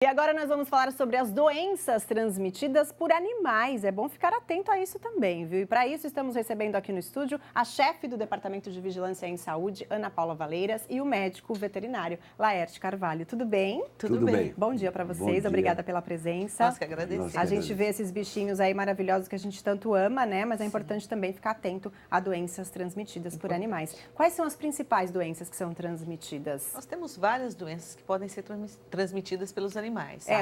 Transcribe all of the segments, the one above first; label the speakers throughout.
Speaker 1: E agora nós vamos falar sobre as doenças transmitidas por animais. É bom ficar atento a isso também, viu? E para isso estamos recebendo aqui no estúdio a chefe do Departamento de Vigilância em Saúde, Ana Paula Valeiras, e o médico veterinário, Laerte Carvalho. Tudo bem?
Speaker 2: Tudo bem.
Speaker 1: Bom dia para vocês, obrigada pela presença.
Speaker 2: Nós que agradecemos.
Speaker 1: A gente vê esses bichinhos aí maravilhosos que a gente tanto ama, né? Mas é importante também ficar atento a doenças transmitidas por animais. Quais são as principais doenças que são transmitidas?
Speaker 2: Nós temos várias doenças que podem ser transmitidas pelos animais.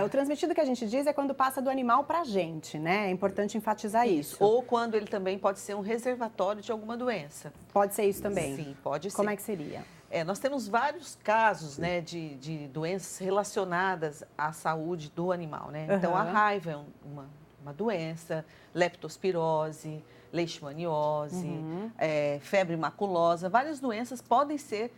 Speaker 1: O transmitido que a gente diz é quando passa do animal para a gente, né? É importante enfatizar isso.
Speaker 2: Ou quando ele também pode ser um reservatório de alguma doença.
Speaker 1: Pode ser isso também?
Speaker 2: Sim, pode ser.
Speaker 1: Como é que seria?
Speaker 2: Nós temos vários casos, né, de doenças relacionadas à saúde do animal, né? Então, a raiva é uma doença, leptospirose, leishmaniose, febre maculosa, várias doenças podem ser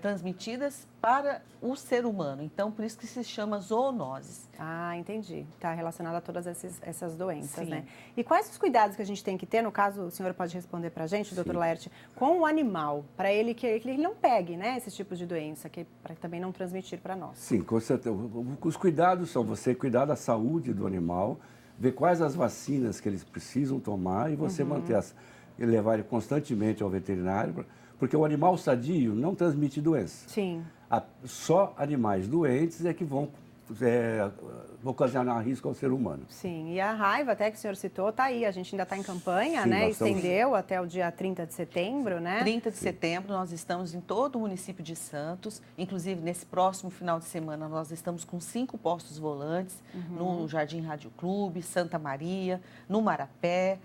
Speaker 2: transmitidas para o ser humano. Então, por isso que se chama zoonoses.
Speaker 1: Ah, entendi. Está relacionado a todas essas doenças,
Speaker 2: Sim.
Speaker 1: né? E quais os cuidados que a gente tem que ter, no caso, o senhor pode responder para a gente, doutor Laerte, com o animal, para ele que ele não pegue, né, esse tipo de doença, para também não transmitir para nós?
Speaker 3: Sim, com certeza. Os cuidados são você cuidar da saúde do animal, ver quais as vacinas que eles precisam tomar e você e levar ele constantemente ao veterinário, porque o animal sadio não transmite doença.
Speaker 1: Sim.
Speaker 3: Só animais doentes é que vão ocasionar risco ao ser humano.
Speaker 1: Sim, e a raiva, até que o senhor citou, está aí. A gente ainda está em campanha,
Speaker 3: Sim,
Speaker 1: né? Estendeu até o dia 30 de setembro, né?
Speaker 2: 30 de setembro, nós estamos em todo o município de Santos. Inclusive, nesse próximo final de semana, nós estamos com 5 postos volantes no Jardim Rádio Clube, Santa Maria, no Marapé.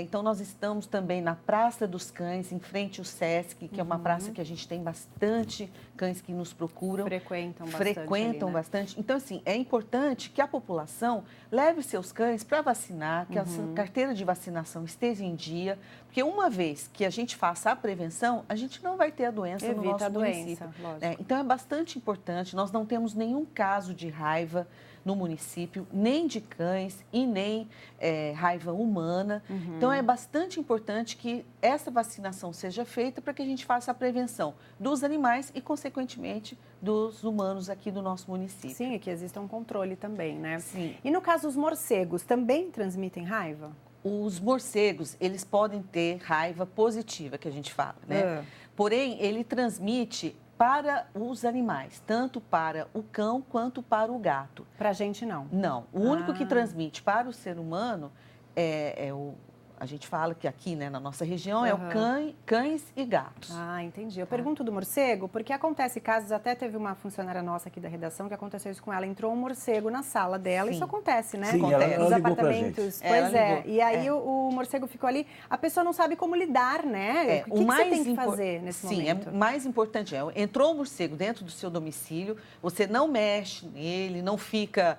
Speaker 2: Então, nós estamos também na Praça dos Cães, em frente ao Sesc, que é uma praça que a gente tem bastante cães que nos procuram.
Speaker 1: Frequentam bastante.
Speaker 2: Então, assim, é importante que a população leve seus cães para vacinar, que a carteira de vacinação esteja em dia, porque uma vez que a gente faça a prevenção, a gente não vai ter a doença no nosso município. Então, é bastante importante. Nós não temos nenhum caso de raiva no município, nem de cães e nem raiva humana. Então, é bastante importante que essa vacinação seja feita para que a gente faça a prevenção dos animais e, consequentemente, dos humanos aqui do nosso município.
Speaker 1: Sim, e que exista um controle também, né?
Speaker 2: Sim.
Speaker 1: E no caso, os morcegos também transmitem raiva?
Speaker 2: Os morcegos, eles podem ter raiva positiva, que a gente fala, né? Porém, ele transmite para os animais, tanto para o cão quanto para o gato.
Speaker 1: Para a gente, não?
Speaker 2: Não. O único que transmite para o ser humano a gente fala que aqui, né, na nossa região, é o cães e gatos.
Speaker 1: Ah, entendi. Eu pergunto do morcego, porque acontece casos, até teve uma funcionária nossa aqui da redação que aconteceu isso com ela, entrou um morcego na sala dela, isso acontece, né?
Speaker 3: Sim,
Speaker 1: acontece.
Speaker 3: ela
Speaker 1: Nos
Speaker 3: ligou
Speaker 1: apartamentos.
Speaker 3: pra
Speaker 1: Pois é. E aí o morcego ficou ali, a pessoa não sabe como lidar, né? O que você tem que fazer nesse momento?
Speaker 2: Sim, é mais importante. Entrou um morcego dentro do seu domicílio, você não mexe nele, não fica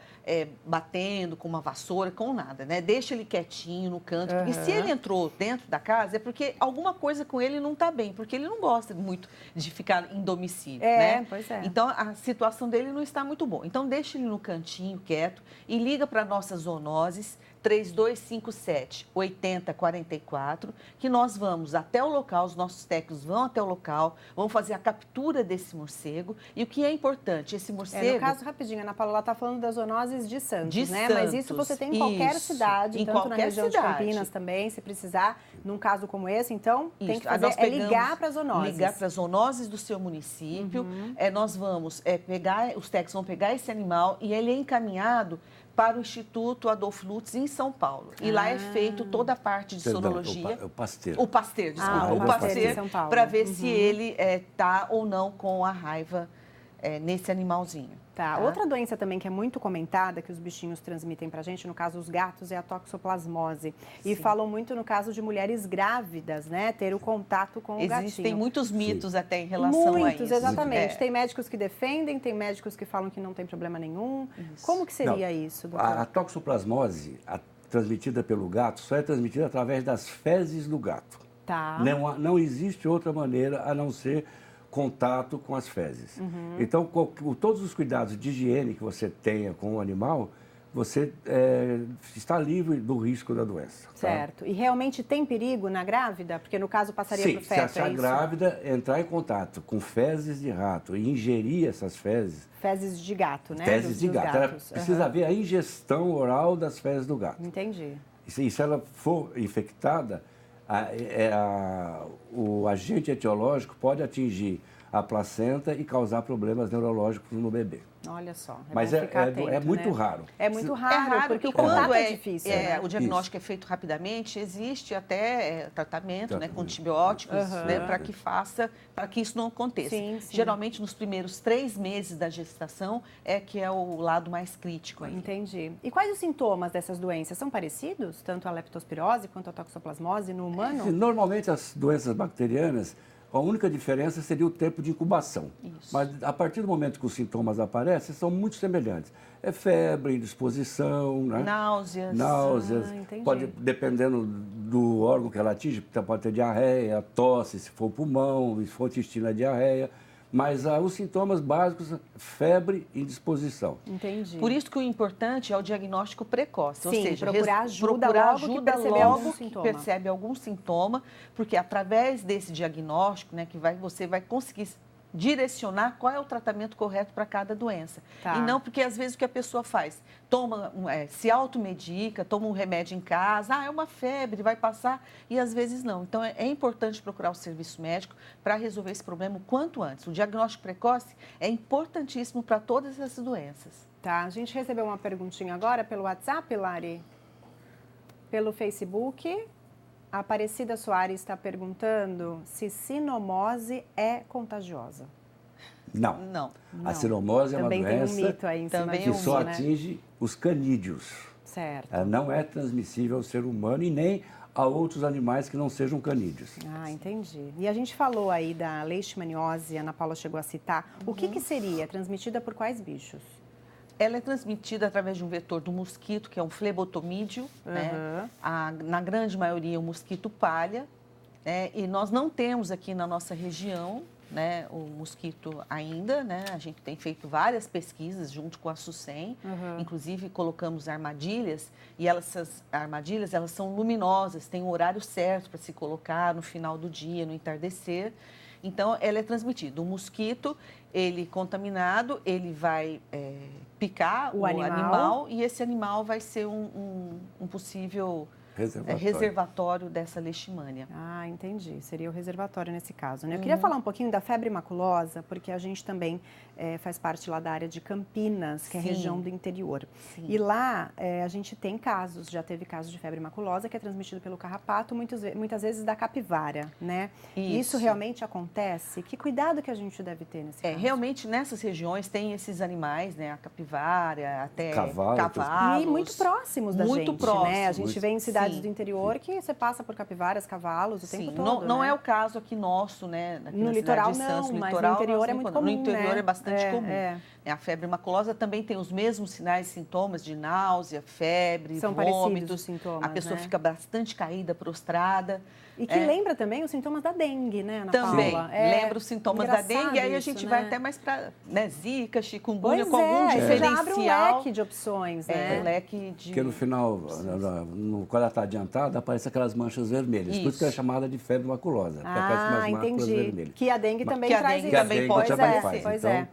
Speaker 2: batendo com uma vassoura, com nada, né? Deixa ele quietinho no canto, porque se ele entrou dentro da casa é porque alguma coisa com ele não está bem, porque ele não gosta muito de ficar em domicílio, né?
Speaker 1: Pois é.
Speaker 2: Então, a situação dele não está muito boa. Então, deixa ele no cantinho, quieto, e liga para nossas zoonoses, 3257-8044, que nós vamos até o local, os nossos técnicos vão até o local, vão fazer a captura desse morcego. E o que é importante, esse morcego...
Speaker 1: no caso, rapidinho, a Ana Paula está falando das zoonoses de Santos, né?
Speaker 2: Santos,
Speaker 1: mas isso você tem em qualquer cidade, tanto na região de Campinas também, se precisar, num caso como esse, então, tem que fazer, ligar para as zoonoses.
Speaker 2: Ligar para as zoonoses do seu município, nós vamos os técnicos vão pegar esse animal e ele é encaminhado para o Instituto Adolfo Lutz, em São Paulo. E lá é feito toda a parte de sorologia.
Speaker 3: O Pasteur.
Speaker 2: O Pasteur, desculpa.
Speaker 1: O Pasteur,
Speaker 2: para ver se ele está ou não com a raiva nesse animalzinho.
Speaker 1: Tá. Outra doença também que é muito comentada, que os bichinhos transmitem pra gente, no caso os gatos, é a toxoplasmose. E falam muito no caso de mulheres grávidas, né? Ter o contato com o gatinho.
Speaker 2: Existem muitos mitos até em relação a isso.
Speaker 1: Muitos, exatamente. Tem médicos que defendem, tem médicos que falam que não tem problema nenhum. Isso. Como que seria isso, doutor?
Speaker 3: A toxoplasmose, transmitida pelo gato, só é transmitida através das fezes do gato.
Speaker 1: Tá.
Speaker 3: Não existe outra maneira a não ser contato com as fezes. Então, todos os cuidados de higiene que você tenha com o animal, você está livre do risco da doença. Tá?
Speaker 1: Certo. E realmente tem perigo na grávida? Porque no caso passaria para o feto,
Speaker 3: se a grávida entrar em contato com fezes de rato e ingerir essas fezes...
Speaker 1: Fezes de gato, né?
Speaker 3: Fezes de gato. Ela precisa ver a ingestão oral das fezes do gato.
Speaker 1: Entendi.
Speaker 3: E se ela for infectada, o agente etiológico pode atingir a placenta e causar problemas neurológicos no bebê.
Speaker 1: Olha só.
Speaker 3: Mas é muito raro.
Speaker 1: É muito raro, porque o
Speaker 2: quando
Speaker 1: contato é difícil.
Speaker 2: O diagnóstico é feito rapidamente, existe até tratamento, né, com antibióticos, né, para que isso não aconteça.
Speaker 1: Sim.
Speaker 2: Geralmente, nos primeiros 3 meses da gestação é que é o lado mais crítico. Aí.
Speaker 1: Entendi. E quais os sintomas dessas doenças? São parecidos? Tanto a leptospirose quanto a toxoplasmose no humano?
Speaker 3: Normalmente, as doenças bacterianas, a única diferença seria o tempo de incubação.
Speaker 2: Isso.
Speaker 3: Mas a partir do momento que os sintomas aparecem, são muito semelhantes. É febre, indisposição, né?
Speaker 2: Náuseas.
Speaker 3: Pode, dependendo do órgão que ela atinge, pode ter diarreia, tosse, se for pulmão, se for intestino, é diarreia. Mas os sintomas básicos, febre e indisposição.
Speaker 1: Entendi.
Speaker 2: Por isso que o importante é o diagnóstico precoce. Ou seja,
Speaker 1: procurar ajuda logo que
Speaker 2: percebe algum sintoma, porque através desse diagnóstico, né, que você vai conseguir direcionar qual é o tratamento correto para cada doença.
Speaker 1: Tá.
Speaker 2: E não porque, às vezes, o que a pessoa faz? Se automedica, toma um remédio em casa, é uma febre, vai passar, e às vezes não. Então, é importante procurar o serviço médico para resolver esse problema o quanto antes. O diagnóstico precoce é importantíssimo para todas essas doenças.
Speaker 1: Tá, a gente recebeu uma perguntinha agora pelo WhatsApp, Lari, pelo Facebook. A Aparecida Soares está perguntando se sinomose é contagiosa.
Speaker 3: Não. A sinomose é uma doença
Speaker 1: tem um mito aí em cima
Speaker 3: que só atinge os canídeos.
Speaker 1: Certo.
Speaker 3: Ela não é transmissível ao ser humano e nem a outros animais que não sejam canídeos.
Speaker 1: Ah, entendi. E a gente falou aí da leishmaniose, a Ana Paula chegou a citar. O que seria? Transmitida por quais bichos?
Speaker 2: Ela é transmitida através de um vetor do mosquito, que é um flebotomídeo, né? Na grande maioria, o mosquito palha. Né? E nós não temos aqui na nossa região, né, o mosquito ainda, né? A gente tem feito várias pesquisas junto com a SUSEM, inclusive colocamos armadilhas, e essas armadilhas, elas são luminosas, tem um horário certo para se colocar no final do dia, no entardecer. Então, ela é transmitida. O mosquito, ele contaminado, ele vai picar o animal e esse animal vai ser um possível reservatório dessa leishmania.
Speaker 1: Ah, entendi. Seria o reservatório nesse caso, né? Eu queria falar um pouquinho da febre maculosa, porque a gente também faz parte lá da área de Campinas, que é a região do interior.
Speaker 2: Sim.
Speaker 1: E lá a gente tem casos, já teve casos de febre maculosa, que é transmitido pelo carrapato, muitas vezes da capivara, né? Isso realmente acontece? Que cuidado que a gente deve ter nesse caso?
Speaker 2: Realmente nessas regiões tem esses animais, né? A capivara, até
Speaker 3: cavalos.
Speaker 1: E muito próximos da gente, né? A gente vê em cidades do interior que você passa por capivaras, cavalos o tempo todo.
Speaker 2: Não é o caso aqui nosso, né? Aqui
Speaker 1: no litoral não, mas no interior é muito comum,
Speaker 2: no interior é bastante comum.
Speaker 1: É.
Speaker 2: A febre maculosa também tem os mesmos sinais e sintomas de náusea, febre,
Speaker 1: São
Speaker 2: vômitos.
Speaker 1: parecidos os sintomas,
Speaker 2: a pessoa fica bastante caída, prostrada.
Speaker 1: E que lembra também os sintomas da dengue, né, Ana
Speaker 2: também
Speaker 1: Paula?
Speaker 2: Lembra os sintomas da dengue, e aí a gente vai até mais para Zika, chikungunya, com algum diferencial.
Speaker 1: Já abre um leque de opções, né?
Speaker 2: Um leque de...
Speaker 3: Porque no final, quando ela está adiantada, aparecem aquelas manchas vermelhas. Por isso que é chamada de febre maculosa.
Speaker 1: Entendi. Que a dengue também traz isso.
Speaker 3: Que a dengue também faz.
Speaker 1: Pois
Speaker 3: então,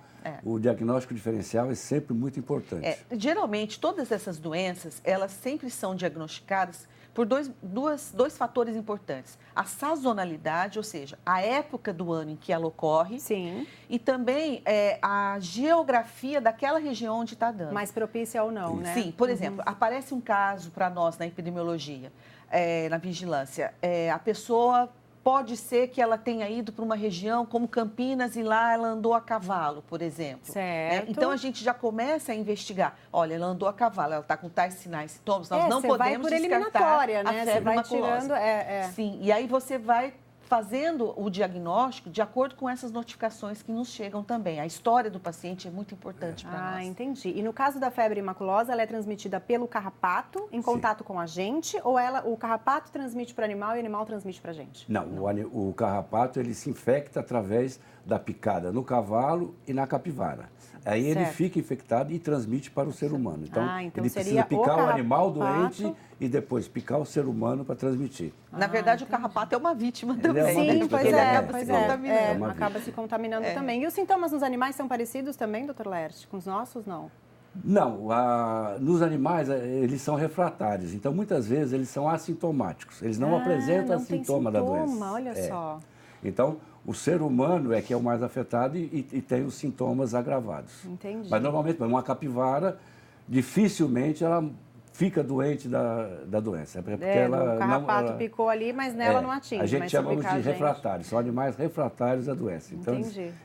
Speaker 3: o diagnóstico diferencial é sempre muito importante.
Speaker 2: Geralmente, todas essas doenças, elas sempre são diagnosticadas por dois fatores importantes. A sazonalidade, ou seja, a época do ano em que ela ocorre.
Speaker 1: Sim.
Speaker 2: E também a geografia daquela região onde está dando.
Speaker 1: Mais propícia ou não, né?
Speaker 2: Sim. Por exemplo, aparece um caso para nós na epidemiologia, na vigilância. A pessoa... Pode ser que ela tenha ido para uma região como Campinas e lá ela andou a cavalo, por exemplo.
Speaker 1: Certo.
Speaker 2: Então, a gente já começa a investigar. Olha, ela andou a cavalo, ela está com tais sinais e sintomas. Nós não podemos descartar
Speaker 1: eliminatória, né?
Speaker 2: a febre maculosa.
Speaker 1: Tirando,
Speaker 2: Sim, e aí você vai fazendo o diagnóstico de acordo com essas notificações que nos chegam também. A história do paciente é muito importante para nós.
Speaker 1: Ah, entendi. E no caso da febre maculosa, ela é transmitida pelo carrapato em contato com a gente, ou o carrapato transmite para o animal e o animal transmite para a gente?
Speaker 3: Não, o carrapato ele se infecta através da picada no cavalo e na capivara. Aí ele fica infectado e transmite para o ser humano. Então ele precisa picar o animal doente e depois picar o ser humano para transmitir.
Speaker 2: Na verdade, o carrapato é uma vítima também.
Speaker 1: Sim, pois
Speaker 2: ele
Speaker 1: é,
Speaker 2: acaba se contaminando.
Speaker 1: Acaba se contaminando também. E os sintomas nos animais são parecidos também, doutor Laerte? Com os nossos, não?
Speaker 3: Não, nos animais eles são refratários, então muitas vezes eles são assintomáticos, eles não apresentam sintoma da doença.
Speaker 1: Olha só.
Speaker 3: Então, o ser humano é que é o mais afetado e tem os sintomas agravados.
Speaker 1: Entendi.
Speaker 3: Mas normalmente, uma capivara, dificilmente ela fica doente da doença. Porque
Speaker 1: o carrapato picou ali, mas nela não atinge.
Speaker 3: A gente chama de refratários, são animais refratários à doença. Então,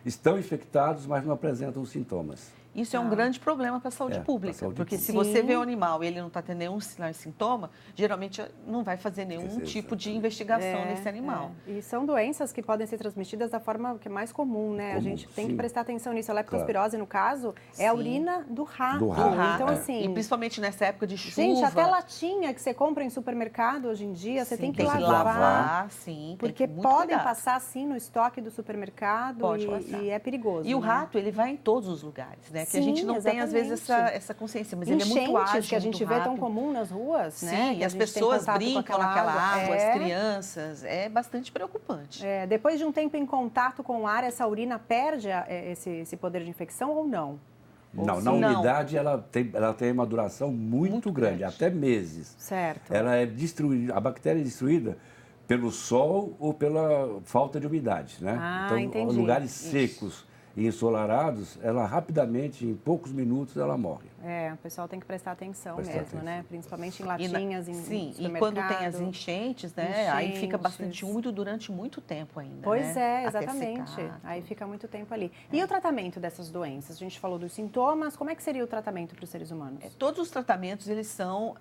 Speaker 3: estão infectados, mas não apresentam os sintomas.
Speaker 2: Isso é um grande problema para a saúde pública, porque se você vê o animal e ele não está tendo nenhum sinal e sintoma, geralmente não vai fazer nenhum tipo de investigação nesse animal.
Speaker 1: E são doenças que podem ser transmitidas da forma que é mais comum, né? A gente tem que prestar atenção nisso. A leptospirose, no caso, é a urina do rato.
Speaker 3: Do rato.
Speaker 1: Então, assim...
Speaker 2: E principalmente nessa época de chuva.
Speaker 1: Gente, até latinha que você compra em supermercado hoje em dia, você tem que lavar.
Speaker 2: Sim,
Speaker 1: porque podem passar, assim, no estoque do supermercado e é perigoso.
Speaker 2: E o rato, ele vai em todos os lugares, né? Que a gente não tem, às vezes, essa consciência, mas ele é muito ágil,
Speaker 1: que a gente vê tão comum nas ruas, né?
Speaker 2: Sim, e as pessoas brincam naquela água, as crianças, é bastante preocupante.
Speaker 1: Depois de um tempo em contato com o ar, essa urina perde esse poder de infecção ou não?
Speaker 3: Não, na umidade ela tem uma duração muito grande, até meses.
Speaker 1: Certo.
Speaker 3: Ela é destruída, a bactéria é destruída pelo sol ou pela falta de umidade, né? Então,
Speaker 1: entendi.
Speaker 3: Lugares secos e ensolarados, ela rapidamente, em poucos minutos, ela morre.
Speaker 1: O pessoal tem que prestar atenção mesmo, né? Principalmente em latinhas, emSim,
Speaker 2: e quando tem as enchentes, né? Aí fica bastante úmido durante muito tempo ainda,
Speaker 1: Pois
Speaker 2: né?
Speaker 1: Exatamente. Aí fica muito tempo ali. E o tratamento dessas doenças? A gente falou dos sintomas, como é que seria o tratamento para os seres humanos?
Speaker 2: Todos os tratamentos, eles são...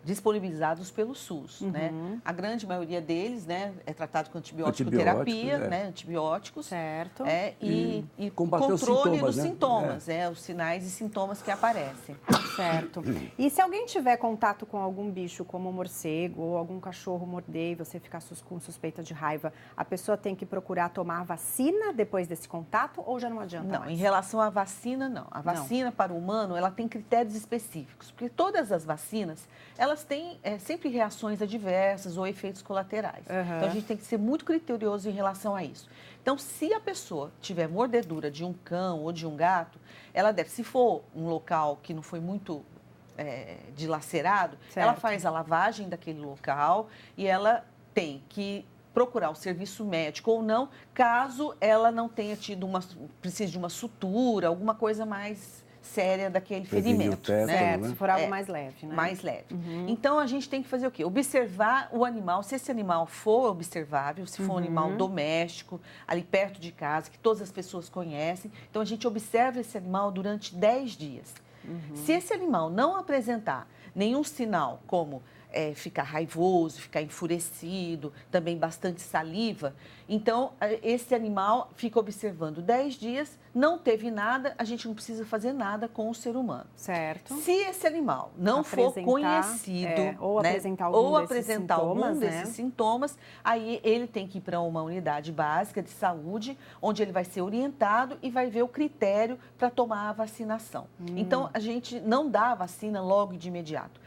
Speaker 2: disponibilizados pelo SUS, né? A grande maioria deles, né, é tratado com antibiótico-terapia, né, antibióticos.
Speaker 1: Certo.
Speaker 2: E controle dos sintomas, os sinais e sintomas que aparecem.
Speaker 1: Certo. E se alguém tiver contato com algum bicho, como um morcego ou algum cachorro morder e você ficar com suspeita de raiva, a pessoa tem que procurar tomar a vacina depois desse contato ou já não adianta mais?
Speaker 2: Em relação à vacina, não. A vacina para o humano, ela tem critérios específicos, porque todas as vacinas, elas têm sempre reações adversas ou efeitos colaterais. Então, a gente tem que ser muito criterioso em relação a isso. Então, se a pessoa tiver mordedura de um cão ou de um gato, ela deve, se for um local que não foi muito dilacerado, ela faz a lavagem daquele local e ela tem que procurar o serviço médico ou não, caso ela não tenha tido precise de uma sutura, alguma coisa mais séria daquele ferimento.
Speaker 1: Certo, né? Se for algo mais leve, né?
Speaker 2: Mais leve. Então, a gente tem que fazer o quê? Observar o animal, se esse animal for observável, se for um animal doméstico, ali perto de casa, que todas as pessoas conhecem. Então, a gente observa esse animal durante 10 dias. Se esse animal não apresentar nenhum sinal, como ficar raivoso, ficar enfurecido, também bastante saliva, então esse animal fica observando 10 dias, não teve nada, a gente não precisa fazer nada com o ser humano.
Speaker 1: Certo.
Speaker 2: Se esse animal não for conhecido,
Speaker 1: ou apresentar algum desses
Speaker 2: sintomas, aí ele tem que ir para uma unidade básica de saúde, onde ele vai ser orientado e vai ver o critério para tomar a vacinação. Então, a gente não dá a vacina logo de imediato.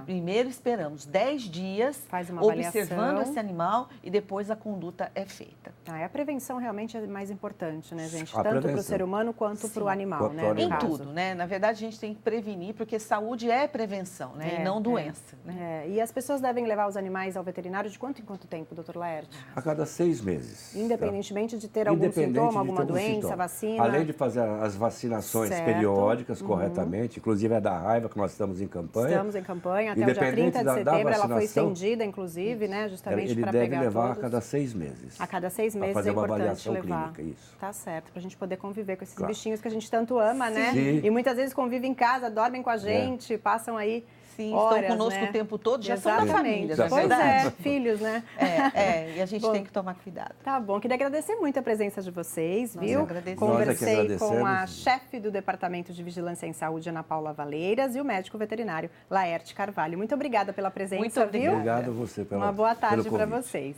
Speaker 2: Primeiro esperamos 10 dias observando esse animal e depois a conduta é feita.
Speaker 1: A prevenção realmente é mais importante, né, gente? Tanto para o ser humano quanto para o animal, né?
Speaker 2: Em tudo, né? Na verdade, a gente tem que prevenir, porque saúde é prevenção, né? E não doença. Né?
Speaker 1: E as pessoas devem levar os animais ao veterinário de quanto em quanto tempo, doutor Laerte?
Speaker 3: A cada 6 meses.
Speaker 1: Independentemente de ter algum sintoma, alguma doença, vacina?
Speaker 3: Além de fazer as vacinações periódicas corretamente, inclusive a da raiva, que nós estamos em campanha.
Speaker 1: Estamos em campanha, até o dia 30 de setembro, ela foi estendida, inclusive, né? Justamente para pegar
Speaker 3: Ele deve levar
Speaker 1: todos.
Speaker 3: a cada 6 meses.
Speaker 1: A cada 6 meses
Speaker 3: fazer
Speaker 1: é
Speaker 3: uma
Speaker 1: importante
Speaker 3: avaliação
Speaker 1: levar.
Speaker 3: clínica, isso.
Speaker 1: Tá certo, para a gente poder conviver com esses bichinhos que a gente tanto ama, né?
Speaker 3: Sim.
Speaker 1: E muitas vezes convivem em casa, dormem com a gente, passam aí
Speaker 2: Sim,
Speaker 1: horas,
Speaker 2: estão conosco
Speaker 1: né?
Speaker 2: o tempo todo, já são da
Speaker 1: Exatamente.
Speaker 2: família, não é
Speaker 1: Pois
Speaker 2: verdade?
Speaker 1: é, filhos, né?
Speaker 2: E a gente
Speaker 1: Bom,
Speaker 2: tem que tomar cuidado.
Speaker 1: Tá bom, queria agradecer muito a presença de vocês,
Speaker 2: Nós
Speaker 1: viu?
Speaker 2: agradecemos.
Speaker 1: Conversei
Speaker 3: Nós é que
Speaker 1: com a
Speaker 3: agradecemos.
Speaker 1: chefe do Departamento de Vigilância em Saúde, Ana Paula Valeiras, e o médico veterinário, Laerte Carvalho. Muito obrigada pela presença,
Speaker 2: Muito obrigada.
Speaker 1: viu?
Speaker 3: Obrigado a você pela
Speaker 1: Uma boa tarde
Speaker 3: pelo
Speaker 1: para
Speaker 3: convite.
Speaker 1: vocês.